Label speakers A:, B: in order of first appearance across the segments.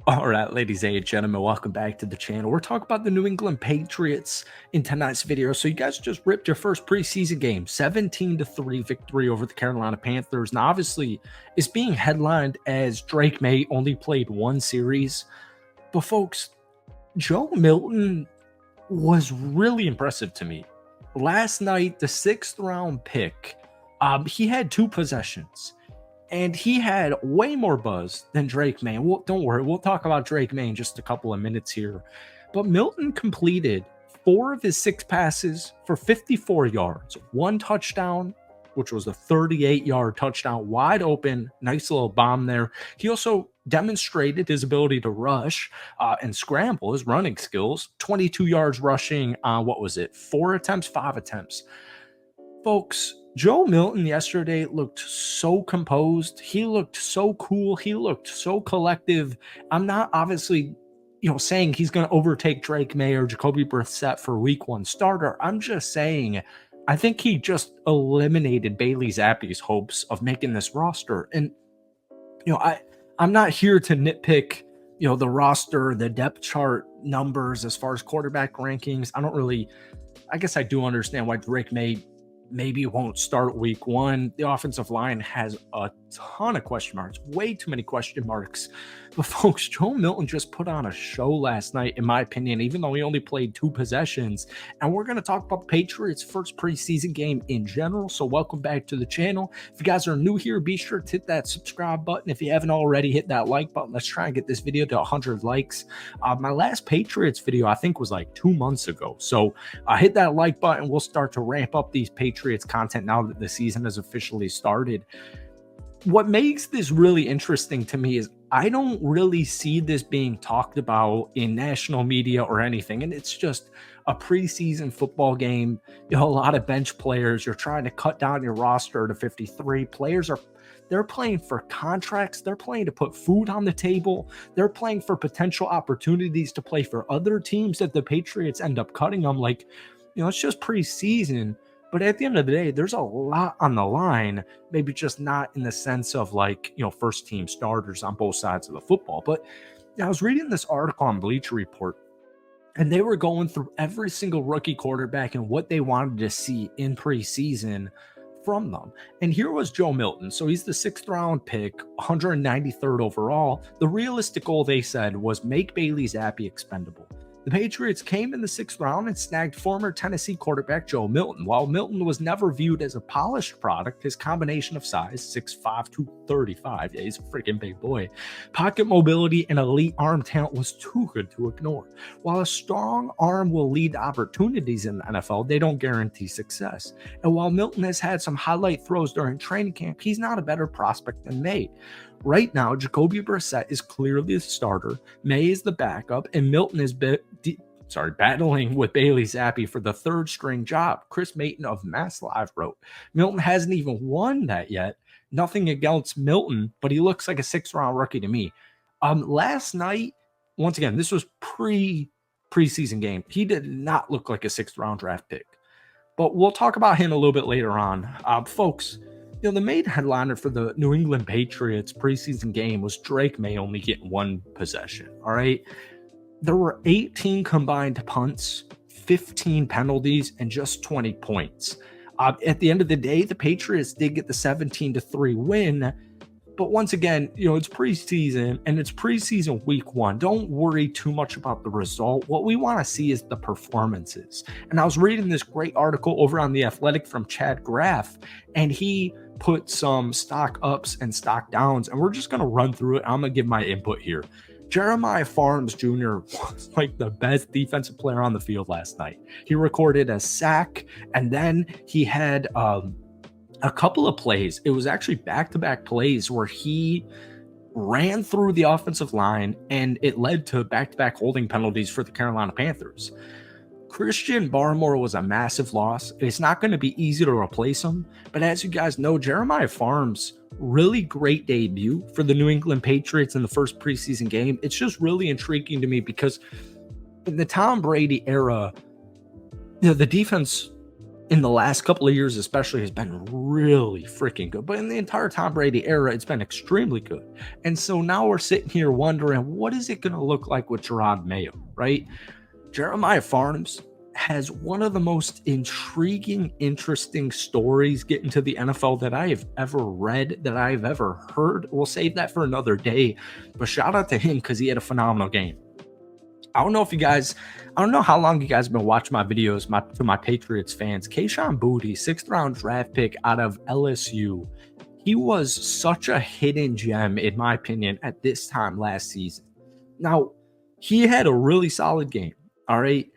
A: All right, ladies and gentlemen, welcome back to the channel. We're talking about the New England Patriots in tonight's video. So you guys just ripped your first preseason game, 17-3 victory over the Carolina Panthers. Now, obviously, it's being headlined as Drake May only played one series. But folks, Joe Milton was really impressive to me. Last night, the 6th round pick, he had 2 possessions. And he had way more buzz than Drake May. Don't worry, we'll talk about Drake May in just a couple of minutes here. But Milton completed 4 of his 6 passes for 54 yards, 1 touchdown, which was a 38-yard touchdown, wide open, nice little bomb there. He also demonstrated his ability to rush and scramble, his running skills, 22 yards rushing on, 4 attempts, 5 attempts. Folks, Joe Milton yesterday looked so composed. He looked so cool. He looked so collective. I'm not obviously, saying he's going to overtake Drake May or Jacoby Brissett for week 1 starter. I'm just saying I think he just eliminated Bailey Zappe's hopes of making this roster. And, I'm not here to nitpick, the roster, the depth chart numbers as far as quarterback rankings. I guess I do understand why Drake May maybe won't start week 1. The offensive line has a ton of question marks, way too many question marks. But folks, Joe Milton just put on a show last night, in my opinion, even though he only played 2 possessions. And we're going to talk about the Patriots' first preseason game in general. So welcome back to the channel. If you guys are new here, be sure to hit that subscribe button. If you haven't already, hit that like button. Let's try and get this video to 100 likes. My last Patriots video, I think, was like 2 months ago. So hit that like button. We'll start to ramp up these Patriots content now that the season has officially started. What makes this really interesting to me is I don't really see this being talked about in national media or anything. And it's just a preseason football game. A lot of bench players. You're trying to cut down your roster to 53. They're playing for contracts. They're playing to put food on the table. They're playing for potential opportunities to play for other teams that the Patriots end up cutting them. It's just preseason. But at the end of the day, there's a lot on the line, maybe just not in the sense of first team starters on both sides of the football. But I was reading this article on Bleacher Report, and they were going through every single rookie quarterback and what they wanted to see in preseason from them. And here was Joe Milton. So he's the 6th round pick, 193rd overall. The realistic goal, they said, was make Bailey Zappe expendable. The Patriots came in the 6th round and snagged former Tennessee quarterback Joe Milton. While Milton was never viewed as a polished product, his combination of size, 6'5", 235, yeah, he's a freaking big boy, pocket mobility, and elite arm talent was too good to ignore. While a strong arm will lead to opportunities in the NFL, they don't guarantee success. And while Milton has had some highlight throws during training camp, he's not a better prospect than May. Right now, Jacoby Brissett is clearly the starter, May is the backup, and Milton is battling with Bailey Zappe for the 3rd string job. Chris Mayton of Mass Live wrote, Milton hasn't even won that yet. Nothing against Milton, but he looks like a 6th round rookie to me. Last night, once again, this was preseason game. He did not look like a 6th round draft pick, but we'll talk about him a little bit later on. Folks, the main headliner for the New England Patriots preseason game was Drake May only getting 1 possession. All right. There were 18 combined punts, 15 penalties, and just 20 points. At the end of the day, the Patriots did get the 17-3 win. But once again, it's preseason and it's preseason week 1. Don't worry too much about the result. What we want to see is the performances. And I was reading this great article over on The Athletic from Chad Graff, and he put some stock ups and stock downs, and we're just going to run through it. I'm going to give my input here. Jeremiah Farms Jr. was like the best defensive player on the field last night. He recorded a sack, and then he had a couple of plays. It was actually back-to-back plays where he ran through the offensive line, and it led to back-to-back holding penalties for the Carolina Panthers. Christian Barmore was a massive loss. It's not going to be easy to replace him, but as you guys know, Jeremiah Farms, really great debut for the New England Patriots in the first preseason game. It's just really intriguing to me because in the Tom Brady era, the defense in the last couple of years, especially, has been really freaking good. But in the entire Tom Brady era, it's been extremely good. And so now we're sitting here wondering, what is it going to look like with Gerard Mayo, right? Jeremiah Farms has one of the most intriguing, interesting stories getting to the NFL that I have ever read, that I've ever heard. We'll save that for another day. But shout out to him because he had a phenomenal game. I don't know how long you guys have been watching my videos, to my Patriots fans. Kayshon Boutte, 6th round draft pick out of LSU. He was such a hidden gem, in my opinion, at this time last season. Now, he had a really solid game. All right.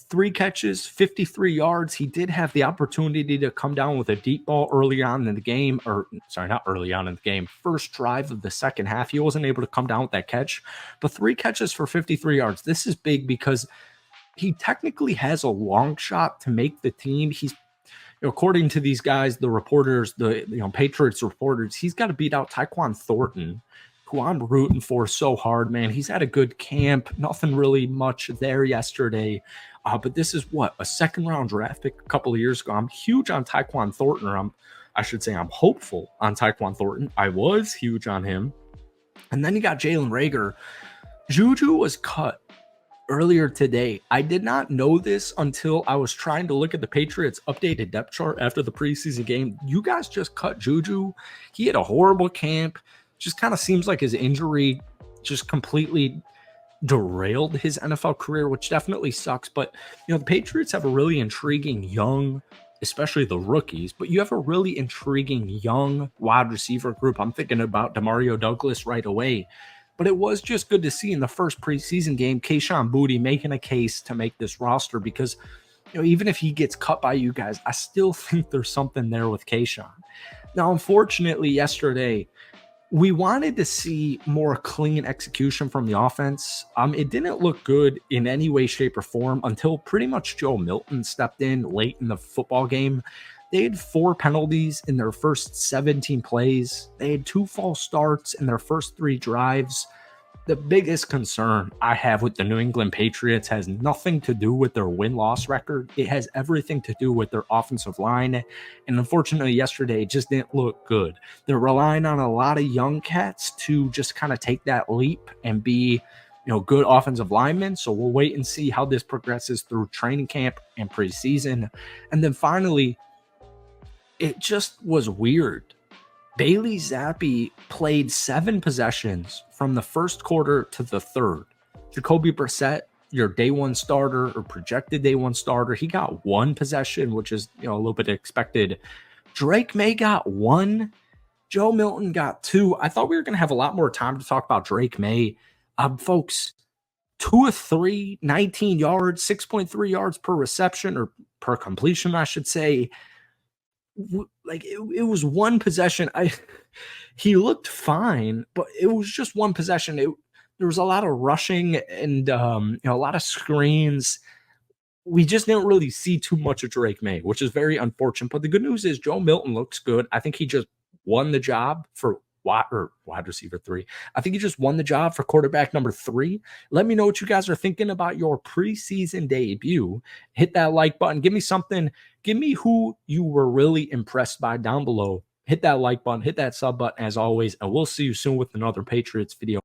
A: 3 catches, 53 yards. He did have the opportunity to come down with a deep ball early on in the game, or sorry, not early on in the game, first drive of the second half. He wasn't able to come down with that catch, but 3 catches for 53 yards. This is big because he technically has a long shot to make the team. He's, according to these guys, the reporters, the Patriots reporters, he's got to beat out Tyquan Thornton, who I'm rooting for so hard, man. He's had a good camp. Nothing really much there yesterday. But this is what, a 2nd round draft pick a couple of years ago. I'm huge on Tyquan Thornton, or I'm hopeful on Tyquan Thornton. I was huge on him. And then you got Jalen Reagor. Juju was cut earlier today. I did not know this until I was trying to look at the Patriots updated depth chart after the preseason game. You guys just cut Juju. He had a horrible camp. Just kind of seems like his injury just completely derailed his NFL career, which definitely sucks. But, the Patriots have a really intriguing young, especially the rookies, but you have a really intriguing young wide receiver group. I'm thinking about Demario Douglas right away. But it was just good to see in the first preseason game, Kayshon Boutte making a case to make this roster because, even if he gets cut by you guys, I still think there's something there with Kayshon. Now, unfortunately, yesterday, we wanted to see more clean execution from the offense. It didn't look good in any way, shape, or form until pretty much Joe Milton stepped in late in the football game. They had 4 penalties in their first 17 plays. They had 2 false starts in their first 3 drives. The biggest concern I have with the New England Patriots has nothing to do with their win-loss record. It has everything to do with their offensive line. And unfortunately, yesterday, it just didn't look good. They're relying on a lot of young cats to just kind of take that leap and be, good offensive linemen. So we'll wait and see how this progresses through training camp and preseason. And then finally, it just was weird. Bailey Zappi played 7 possessions from the first quarter to the third. Jacoby Brissett, your day 1 starter or projected day 1 starter, he got 1 possession, which is a little bit expected. Drake May got 1. Joe Milton got 2. I thought we were going to have a lot more time to talk about Drake May. Folks, 2 of 3, 19 yards, 6.3 yards per reception or per completion, I should say. Like it was 1 possession. He looked fine, but it was just 1 possession. There was a lot of rushing and a lot of screens. We just didn't really see too much of Drake May, which is very unfortunate. But the good news is Joe Milton looks good. I think he just won the job for wide receiver 3. I think he just won the job for quarterback number 3. Let me know what you guys are thinking about your preseason debut. Hit that like button. Give me something. Give me who you were really impressed by down below. Hit that like button. Hit that sub button as always. And we'll see you soon with another Patriots video.